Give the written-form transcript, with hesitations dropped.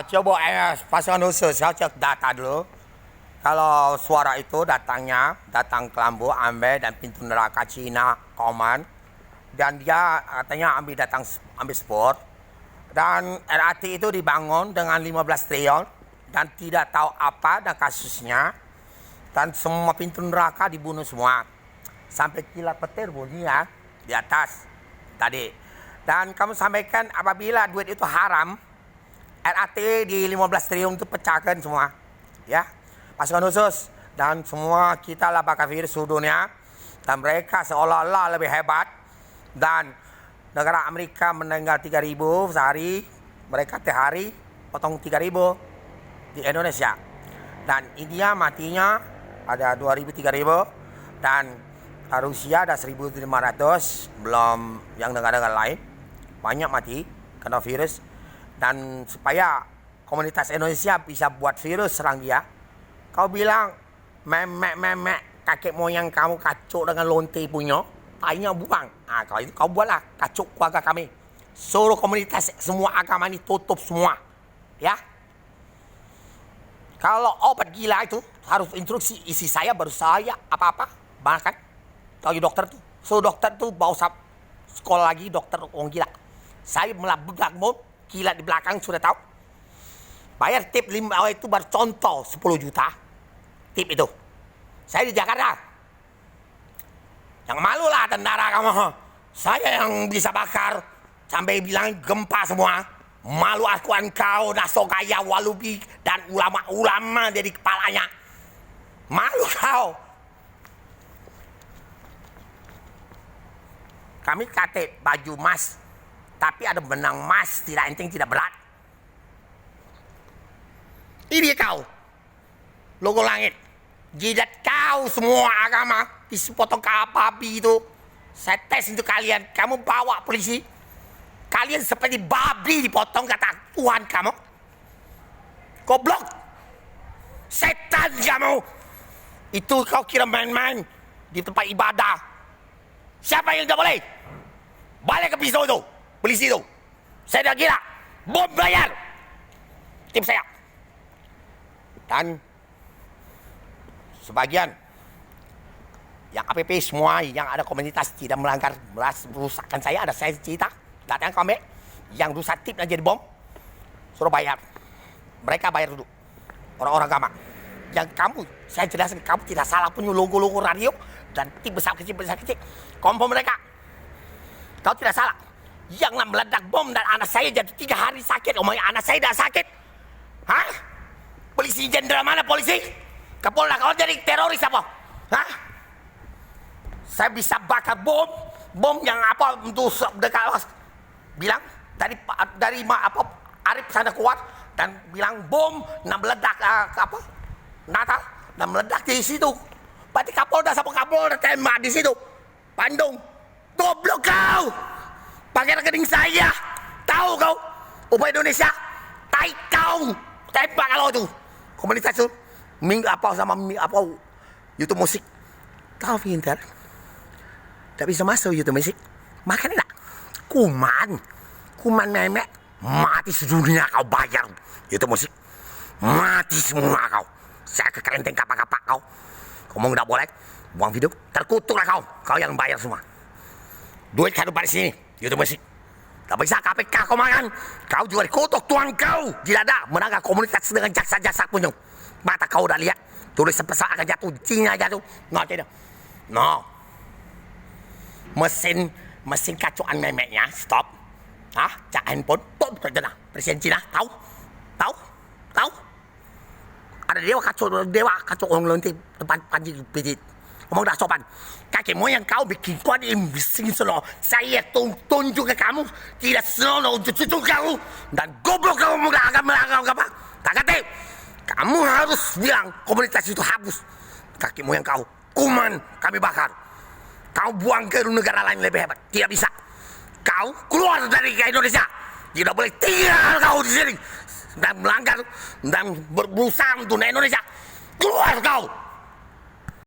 Coba pasukan khusus, saya cek data dulu. Kalau suara itu datang ke Lambu, Ambe dan pintu neraka Cina, Koman. Dan dia katanya ambil sport. Dan LRT itu dibangun dengan 15 triliun dan tidak tahu apa dan kasusnya. Dan semua pintu neraka dibunuh semua. Sampai kilat petir bunyi ya di atas tadi. Dan kamu sampaikan apabila duit itu haram, LRT di 15 triliun itu pecahkan semua. Ya, pasukan khusus dan semua kita lah kafir dunia. Dan mereka seolah-olah lebih hebat. Dan negara Amerika meninggal 3.000 sehari. Mereka tiap hari potong 3.000 di Indonesia. Dan India matinya ada 2.000, 3.000. Dan Rusia ada 1.500. Belum yang negara-negara lain. Banyak mati kena virus. Dan supaya komunitas Indonesia bisa buat virus serang dia, kau bilang memek kakek moyang kamu kacuk dengan lonte punya, tainya buang. Kalau itu kau buatlah kacuk keluarga kami. Seluruh komunitas semua agama ini tutup semua. Ya. Kalau obat gila itu harus instruksi isi saya baru saya apa-apa. Bahkan kalau dokter tuh, dokter tuh bawa sekolah lagi dokter orang gila. Saya melabrak bom, gila di belakang sudah tahu. Bayar tip 5 itu baru contoh 10 juta. Tip itu. Saya di Jakarta. Yang malu lah tentara kamu. Saya yang bisa bakar. Sampai bilang gempa semua. Malu aku kau, naso kaya, walubi, dan ulama-ulama dari kepalanya. Malu kau. Kami kate baju emas. Tapi ada benang emas, tidak enteng, tidak berat. Ini kau. Logo langit. Jidat kau semua agama. Isi potong kapabi itu. Saya tes untuk kalian. Kamu bawa polisi. Kalian seperti babi dipotong kata Tuhan kamu. Goblok. Setan kamu. Itu kau kira main-main di tempat ibadah. Siapa yang tidak boleh? Balik ke pisau itu. Polisi itu. Saya dah gila. Bom bayar. Tim saya. Dan sebagian yang APP semua yang ada komunitas tidak melanggar merusakkan saya, ada saya cerita datang kami yang rusak tip jadi bom suruh bayar. Mereka bayar dulu orang-orang agama. Yang kamu saya jelaskan kamu tidak salah punya logo-logo radio dan tip besar kecil kompon mereka. Kau tidak salah. Yang meledak bom dan anak saya jadi 3 hari sakit. Omongnya anak saya dah sakit. Hah? Polisi jenderal mana polisi? Kapolda kau jadi teroris apa? Hah? Saya bisa bakar bom. Bom yang apa untuk dekat bilang dari apa Arif sana kuat dan bilang bom nak meledak apa? Natal dan meledak di situ. Berarti Kapolda sama Kapolda tembak di situ. Bandung. Goblok kau. Pakai rekening saya. Tahu kau? Upah Indonesia. Tai kau. Tembak kalau tu. Komunitas tu. Minggu apa sama apa YouTube musik. Kau pintar. Tak bisa masuk YouTube musik. Makan tak? Kuman memek. Mati sedunia kau bayar YouTube musik. Mati semua kau. Saya ke kerenteng kapak-kapak kau. Ngomong tak boleh. Buang video. Terkutuklah kau. Kau yang bayar semua. Duit kau pada sini. YouTube musik. Tak bisa KPK kau makan. Kau juga dikutuk tuan kau. Tidak ada menangkap komunitas dengan jaksa-jaksa punya. Mata kau dah lihat. Tulis sepesat akan jatuh. Cina jatuh. No, tidak. No. Mesin kacuan memeknya. Stop. Cak handphone. Pop. Terjena. Presiden Cina. Tahu? Ada dewa kacau orang lonti depan panji pijit. Ngomong dah sopan. Kakek moyang kau bikin kuat bising solo. Saya tunjuk ke kamu. Tidak selalu untuk cucu kau. Dan goblok kamu akan melakukan apa? Tak kata. Kamu harus bilang komunitas itu hapus. Kakek moyang kau. Kuman kami bakar. Kau buang ke negara lain lebih hebat. Tidak bisa. Kau keluar dari Indonesia. Tidak boleh tinggal kau di sini. Dan melanggar. Dan berusaha untuk Indonesia. Keluar kau.